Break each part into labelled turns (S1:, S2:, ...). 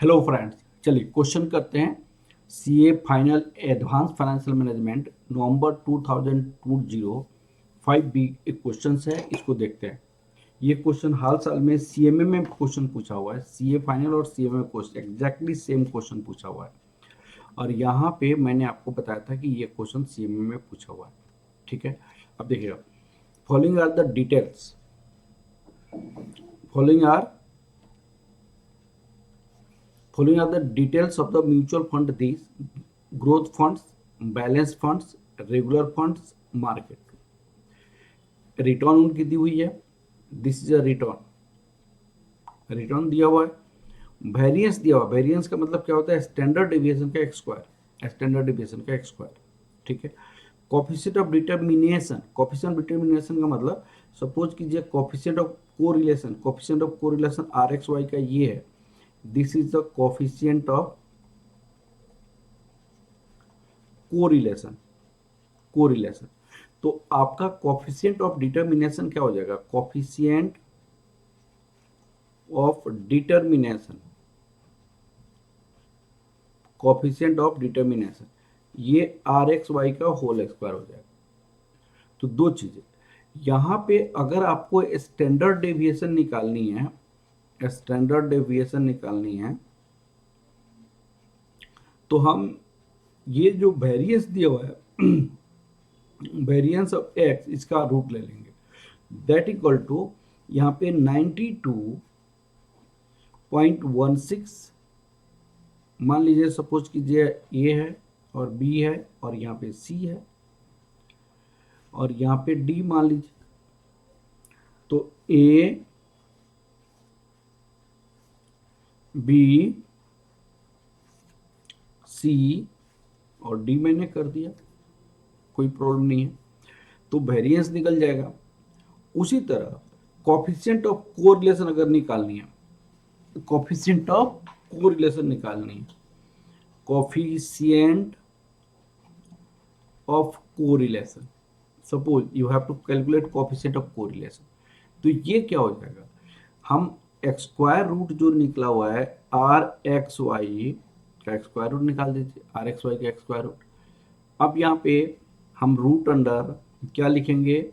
S1: Hello friends, चलिए question करते हैं। CA final advance financial management November 2020 5B एक क्वेश्चन है, इसको देखते हैं। ये क्वेश्चन हाल साल में सीएमए में क्वेश्चन पूछा हुआ है। सीए फाइनल और CMA question exactly same question पूछा हुआ है, और यहाँ पे मैंने आपको बताया था कि ये क्वेश्चन सीएमए में पूछा हुआ है। ठीक है, अब देखिएगा। Following are the details following are Following are the details of the mutual fund. These growth funds, balance funds, regular funds, market. Return उनकी दी हुई है। दिस इज अ रिटर्न दिया हुआ है। वेरिएंस दिया हुआ है। वेरिएंस का मतलब क्या होता है? स्टैंडर्ड डेविएशन का एक्स स्क्वायर। स्टैंडर्ड डेविएशन का एक्स स्क्वायर। ठीक है। Coefficient of determination. Coefficient of determination का मतलब सपोज कीजिए coefficient of correlation. Coefficient of correlation r x y का ये है। This is the coefficient of correlation. Correlation तो आपका कोफिशिएंट ऑफ डिटर्मिनेशन क्या हो जाएगा? Coefficient of determination. Coefficient of determination ये आर एक्स वाई का होल स्क्वायर हो जाएगा। तो दो चीजें यहां पे, अगर आपको स्टैंडर्ड डेविएशन निकालनी है, स्टैंडर्ड डेविएशन निकालनी है, तो हम ये जो वेरिएंस दिया हुआ है, वेरिएंस ऑफ एक्स, इसका रूट ले लेंगे। दैट इक्वल टू यहाँ पे 92.16 मान लीजिए, सपोज कीजिए ए है और बी है और यहाँ पे सी है और यहाँ पे डी मान लीजिए। तो ए बी सी और डी मैंने कर दिया, कोई प्रॉब्लम नहीं है, तो वेरिएंस निकल जाएगा। उसी तरह कोफिशिएंट ऑफ कोरिलेशन अगर निकालनी है, कोफिशिएंट ऑफ कोरिलेशन निकालनी है, coefficient of correlation, suppose you have to calculate coefficient of correlation, तो ये क्या हो जाएगा? हम एक्स स्क्वायर रूट जो निकला हुआ है आर एक्स वाई का एक्स स्क्वायर रूट निकाल दीजिए, आर एक्स वाई का एक्स स्क्वायर रूट। अब यहाँ पे हम रूट अंडर क्या लिखेंगे?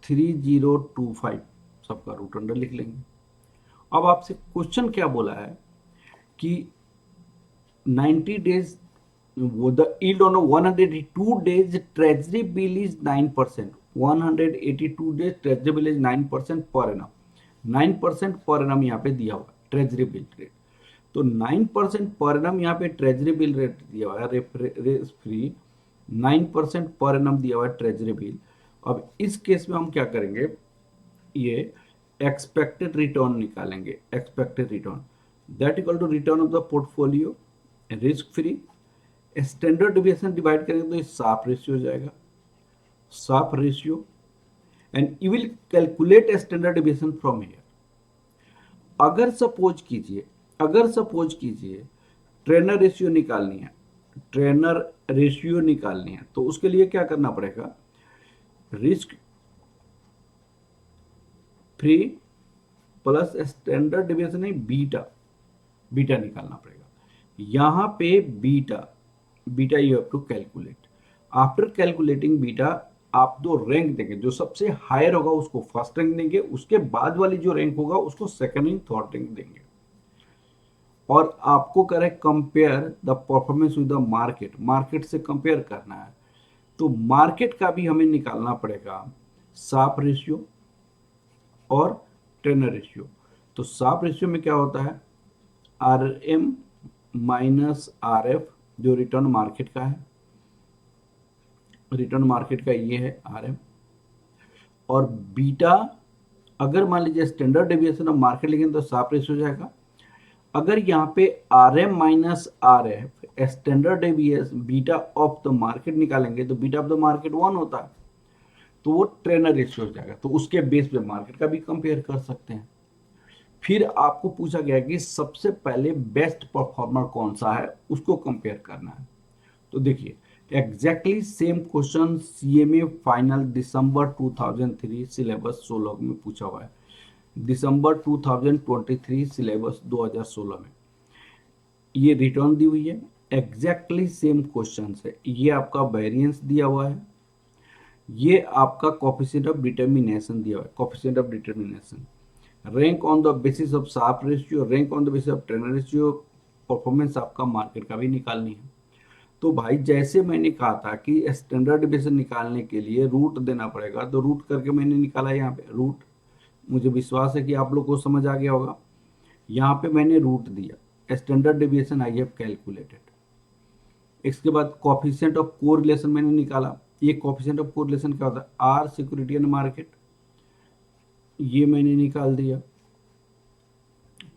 S1: 3025 सबका रूट अंडर लिख लेंगे। अब आपसे क्वेश्चन क्या बोला है कि 90 डेज वो the yield on 182 days treasury bill is 9%। 182 days treasury bill is 9% per annum. 9% per annum यहाँ पे दिया हुआ ट्रेजरी बिल रेट। तो 9% पर एनम यहाँ पे ट्रेजरी बिल रेट दिया हुआ है, रेट फ्री 9% पर एनम दिया हुआ है ट्रेजरी बिल। अब इस केस में हम क्या करेंगे? ये एक्सपेक्टेड रिटर्न निकालेंगे। Expected return that equal to return of the portfolio risk free. Standard deviation divide करेंगे तो ये साफ रेशियो हो जाएगा, Sharpe ratio. And you will calculate standard deviation from here. अगर सपोज कीजिए ट्रेनर रेशियो निकालनी है, ट्रेनर रेशियो निकालनी है, तो उसके लिए क्या करना पड़ेगा? Risk free plus standard deviation है बीटा, बीटा निकालना पड़ेगा। यहां पे beta you have to calculate. After calculating beta आप दो रैंक देंगे, जो सबसे हायर होगा उसको फर्स्ट रैंक देंगे, उसके बाद वाली जो रैंक होगा उसको सेकंड रैंक, थर्ड रैंक देंगे। और आपको करें compare the performance with the market, market से कंपेयर करना है, तो मार्केट का भी हमें निकालना पड़ेगा साफ रेशियो और ट्रेनर रेशियो। तो साफ रेशियो में क्या होता है? R m minus r f, जो रिटर्न मार्केट का है, रिटर्न मार्केट का ये है आर एम। और बीटा, अगर मान लीजिए स्टैंडर्ड डेविएशन ऑफ मार्केट लिखेंगे तो साफ रेशियो हो जाएगा। अगर यहाँ पे r m minus r f standard deviation beta of the market निकालेंगे तो बीटा ऑफ द मार्केट 1 होता है, तो वो ट्रेनर रेशियो हो जाएगा। तो उसके बेस पे मार्केट का भी कंपेयर कर सकते हैं। फिर आपको पूछा गया कि सबसे पहले बेस्ट परफॉर्मर कौन सा है, उसको कंपेयर करना है। तो देखिए exactly same question CMA final December 2003 सिलेबस 16 में पूछा हुआ है। दिसंबर 2023 सिलेबस 2016 में ये रिटर्न दी हुई है, एग्जैक्टली सेम क्वेश्चन है, ये आपका वेरिएंस दिया हुआ है, ये आपका कोफिशिएंट ऑफ डिटर्मिनेशन दिया हुआ है, coefficient of determination, rank on the basis of Sharpe ratio, rank on the basis of trend ratio, performance आपका मार्केट का भी निकालनी है। तो भाई जैसे मैंने कहा था कि स्टैंडर्ड डिविएशन निकालने के लिए रूट देना पड़ेगा, तो रूट करके मैंने निकाला यहाँ पे रूट, मुझे विश्वास है कि आप लोग को समझ आ गया होगा। यहाँ पे मैंने रूट दिया, standard deviation I have calculated. इसके बाद कोफिशिएंट ऑफ कोरिलेशन मैंने निकाला। ये कोफिशिएंट ऑफ कोरिलेशन क्या होता है, आर सिक्योरिटी एंड मार्केट, ये मैंने निकाल दिया।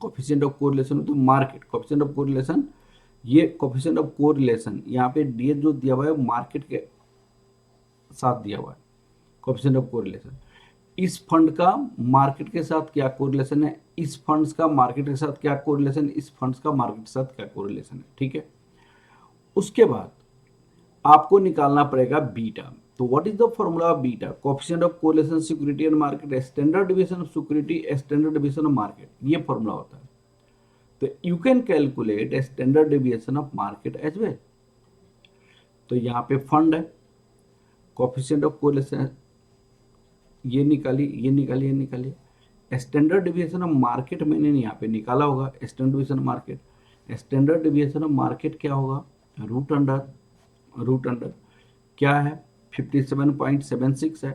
S1: कोफिशिएंट ऑफ कोरिलेशन तो मार्केट, कोफिशिएंट ऑफ कोरिलेशन, ये कोफिशिएंट ऑफ कोरिलेशन यहाँ पे डी जो दिया हुआ है मार्केट के साथ दिया हुआ है, कोफिशिएंट ऑफ कोरिलेशन। इस फंड का मार्केट के साथ क्या कोरिलेशन है, इस फंड्स का मार्केट के साथ क्या कोरिलेशन, इस फंड्स का मार्केट के साथ क्या कोरिलेशन है, ठीक है। उसके बाद आपको निकालना पड़ेगा बीटा। तो what is the formula of beta, coefficient of correlation security and market, standard division of security, standard division of market, ये फॉर्मूला होता है। तो you can calculate standard division of market as well. तो यहाँ पे fund है, coefficient of correlation ये निकाली, ये निकाली, ये निकाली। स्टैंडर्ड डिवीजन ऑफ मार्केट मैंने यहाँ पे निकाला होगा, standard division of market, standard division of market क्या होगा, रूट अंडर क्या है 57.76 है,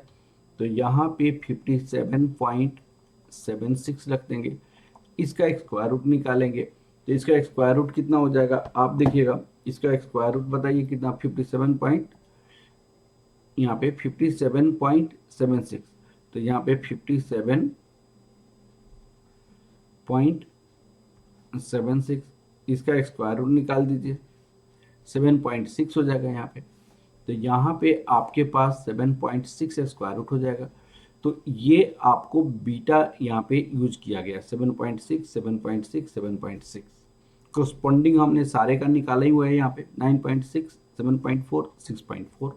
S1: तो यहाँ पे 57.76 रख देंगे। इसका स्क्वायर रूट निकालेंगे, तो इसका स्क्वायर रूट कितना हो जाएगा, आप देखिएगा इसका स्क्वायर रूट बताइए कितना, 57 यहाँ पे 57.76, तो यहाँ पे 57.76, इसका स्क्वायर रूट निकाल दीजिए, 7.6 हो जाएगा यहाँ पे। तो यहाँ पे आपके पास 7.6 स्क्वायर रूट हो जाएगा। तो ये आपको बीटा यहाँ पे यूज किया गया, 7.6, 7.6, 7.6। कोरस्पॉन्डिंग हमने सारे का निकाला ही हुआ है यहाँ पे, 9.6, 7.4, 6.4।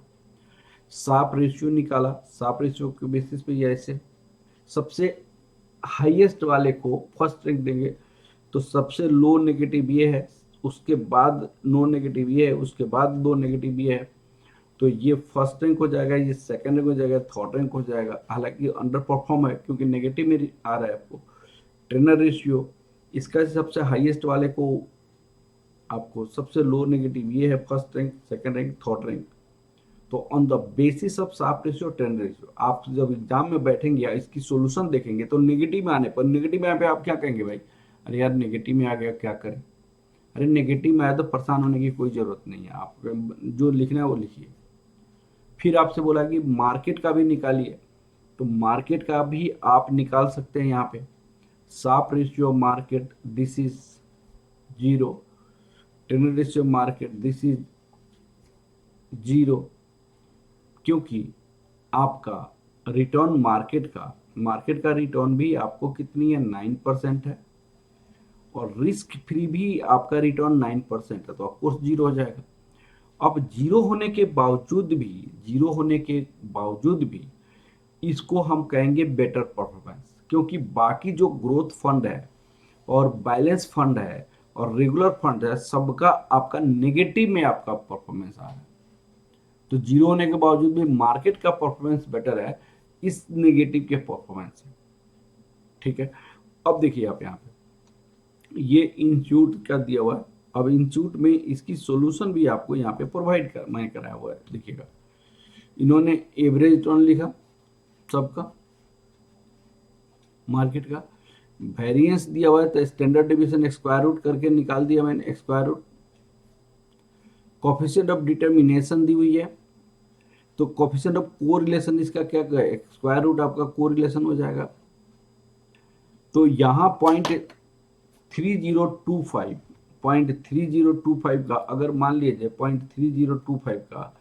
S1: शार्प रेशियो निकाला, शार्प रेशियो के बेसिस पे ये ऐसे सबसे हाईएस्ट वाले को फर्स्ट रैंक देंगे, तो सबसे लो नेगेटिव ये है, उसके बाद नो नेगेटिव ये है, उसके बाद दो नेगेटिव ये है, तो ये फर्स्ट रैंक हो जाएगा, ये सेकंड रैंक हो जाएगा, थर्ड रैंक हो जाएगा। हालांकि अंडर परफॉर्म है क्योंकि नेगेटिव में आ रहा है आपको। ट्रेनर रेशियो, इसका सबसे हाईएस्ट वाले को आपको सबसे लो नेगेटिव ये है, first rank, second rank, third rank. तो on the basis of Sharpe ratio, trend ratio, आप जब एग्जाम में बैठेंगे या इसकी सॉल्यूशन देखेंगे तो नेगेटिव में आने पर, नेगेटिव में यहाँ पे आप क्या कहेंगे भाई, अरे यार नेगेटिव में आ गया क्या करें। अरे नेगेटिव में आया तो परेशान होने की कोई ज़रूरत नहीं है, आप जो लिखना है वो लिखिए। फिर आपसे बोला कि मार्केट का भी निकालिए, तो मार्केट का भी आप निकाल सकते हैं यहाँ पे, Sharpe ratio market this is 0, trend ratio market this is 0, क्योंकि आपका रिटर्न मार्केट का रिटर्न भी आपको कितनी है, 9% है, और रिस्क फ्री भी आपका रिटर्न 9% है, तो ऑफकोर्स 0 हो जाएगा। अब 0 होने के बावजूद भी इसको हम कहेंगे बेटर परफॉर्मेंस, क्योंकि बाकी जो ग्रोथ फंड है और बैलेंस फंड है और रेगुलर फंड है, सबका आपका नेगेटिव में आपका परफॉर्मेंस आ रहा है। तो 0 होने के बावजूद भी मार्केट का परफॉर्मेंस बेटर है इस नेगेटिव के परफॉर्मेंस से, ठीक है। अब देखिए आप यहाँ पे ये इंस्टीट्यूट का दिया हुआ है। अब इंस्टीट्यूट में इसकी सॉल्यूशन भी आपको यहाँ पे प्रोवाइड मैं कराया हुआ है, देखिएगा इन्होंने एवरेज रिटर्न लिखा सबका, मार्केट का वेरिएंस दिया हुआ है, तो स्टैंडर्ड डिवीजन स्क्वायर रूट करके निकाल दिया मैंने square root. Coefficient of determination दी हुई है, तो कोएफिशिएंट ऑफ कोरिलेशन इसका क्या है, स्क्वायर रूट आपका कोरिलेशन हो जाएगा। तो यहाँ 0.3025 का अगर मान लीजिए 0.3025 का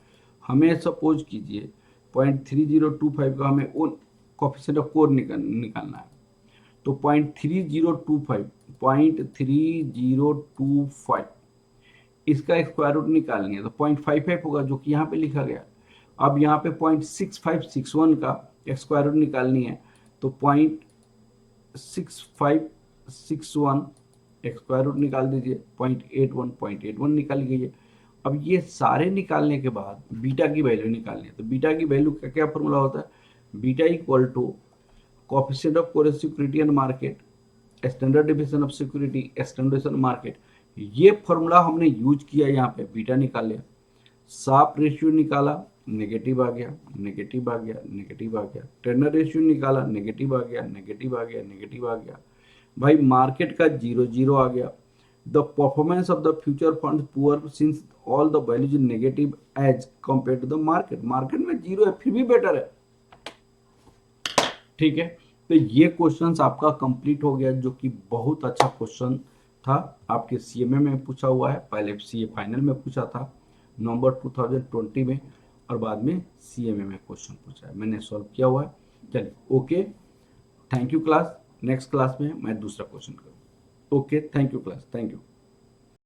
S1: हमें सपोज कीजिए 0.3025 का हमें उन कोएफिशिएंट ऑफ कोर निकालना है, तो 0.3025 इसका स्क्वायर रूट निकालनी है, तो 0.55 होगा जो कि यहाँ पे लिखा गया। अब यहाँ पे 0.6561 का स्क्वायर रूट निकालनी है, तो 0.6561 स्क्वायर रूट निकाल दीजिए, 0.81 निकल गई है। अब ये सारे निकालने के बाद बीटा की वैल्यू निकालनी है, तो बीटा की वैल्यू का क्या फॉर्मूला होता है, beta equal to coefficient of correlation security and market, standard division of security, standard market. ये फॉर्मूला हमने यूज किया, यहाँ पे बीटा निकाल लिया, साप रेशियो निकाला, नेगेटिव आ गया, नेगेटिव आ गया, नेगेटिव आ गया, टर्नर रेशियो निकाला, नेगेटिव आ गया, नेगेटिव आ गया, नेगेटिव आ गया, भाई मार्केट का 0 आ गया। The performance of the future fund poor since all the values negative as compare to the market, market में 0 है फिर भी बेटर है, ठीक है। तो ये क्वेश्चंस आपका कंप्लीट हो गया, जो कि बहुत अच्छा क्वेश्चन था, आपके सीएमए में पूछा हुआ है, पहले सीए फाइनल में पूछा था नवंबर 2020 में, और बाद में सीएमए में क्वेश्चन पूछा है, मैंने सॉल्व किया हुआ है। चलिए okay, thank you class, next class में मैं दूसरा क्वेश्चन करूँ। Okay, thank you class, thank you.